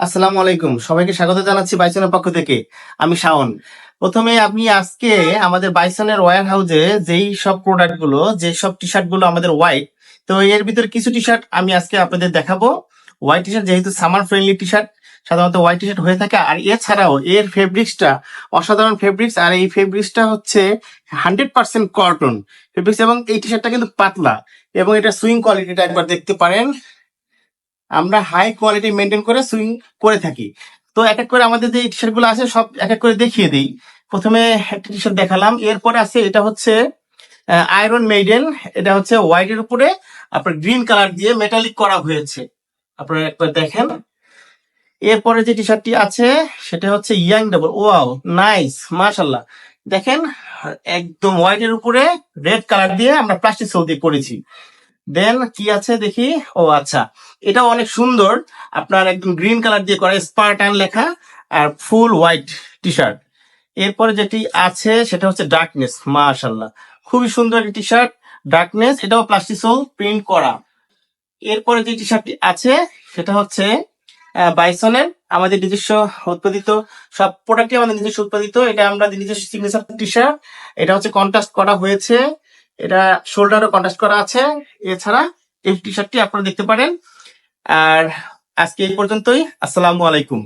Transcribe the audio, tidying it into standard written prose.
আসসালামু আলাইকুম, সবাইকে স্বাগত জানাচ্ছি বাইসনের পক্ষ থেকে। আমি শাওন। প্রথমে আমি আজকে আমাদের বাইসনের ওয়্যার হাউসে যেই সব প্রোডাক্ট গুলো, যে সব টি শার্ট গুলো আমাদের হোয়াইট, তো এর ভিতরে কিছু টি শার্ট আমি আজকে আপনাদের দেখাবো। হোয়াইট টি শার্ট যেহেতু সামার ফ্রেন্ডলি টি শার্ট, সাধারণত হোয়াইট টি শার্ট হয়ে থাকে। আর এছাড়াও এর ফেব্রিক্সটা অসাধারণ ফেব্রিক্স, আর এই ফেব্রিক্সটা হচ্ছে 100% কটন ফেব্রিক্স, এবং এই টি শার্টটা কিন্তু পাতলা, এবং এটা সুইং কোয়ালিটিটা একবার দেখতে পারেন। আমরা হাই কোয়ালিটি মেনটেন করে সুইং করে থাকি। তো এক এক করে আমাদের যে টি শার্ট গুলো আছে সব এক এক করে দেখিয়ে দিই। প্রথমে একটা টি শার্ট দেখালাম, এরপরে আছে এটা হচ্ছে আয়রন মেইডেন। এটা হচ্ছে হোয়াইট এর উপরে আপনার গ্রিন কালার দিয়ে মেটালিক করা হয়েছে, আপনারা একবার দেখেন। এরপরে যে টি শার্টটি আছে সেটা হচ্ছে ইয়াং ডাবল। ওয়াও, নাইস, মাশাল্লাহ। দেখেন, একদম হোয়াইট এর উপরে রেড কালার দিয়ে আমরা প্লাস্টিক সোল দিয়ে করেছি। দেন কি আছে দেখি। ও আচ্ছা, এটাও অনেক সুন্দর, আপনার একদম গ্রিন কালার দিয়ে করা, স্পার্টান লেখা, আর ফুল হোয়াইট টি শার্ট। এরপরে যেটি আছে সেটা হচ্ছে ডার্কনেস। মাশাল্লাহ, খুবই সুন্দর একটি টি শার্ট, ডার্কনেস, এটাও প্লাস্টিক সোল প্রিন্ট করা। এরপরে যে টি শার্টটি আছে সেটা হচ্ছে বাইসনের আমাদের নিজস্ব উৎপাদিত, সব প্রোডাক্টই আমাদের নিজস্ব উৎপাদিত। এটা আমরা নিজস্ব সিগনেচার টি শার্ট। এটা হচ্ছে কন্ট্রাস্ট করা হয়েছে, এটা শোল্ডারও কন্ট্রাস্ট করা আছে। এছাড়া এই টি শার্টটি আপনারা দেখতে পারেন। আর আজকে এই পর্যন্তই। আসসালামু আলাইকুম।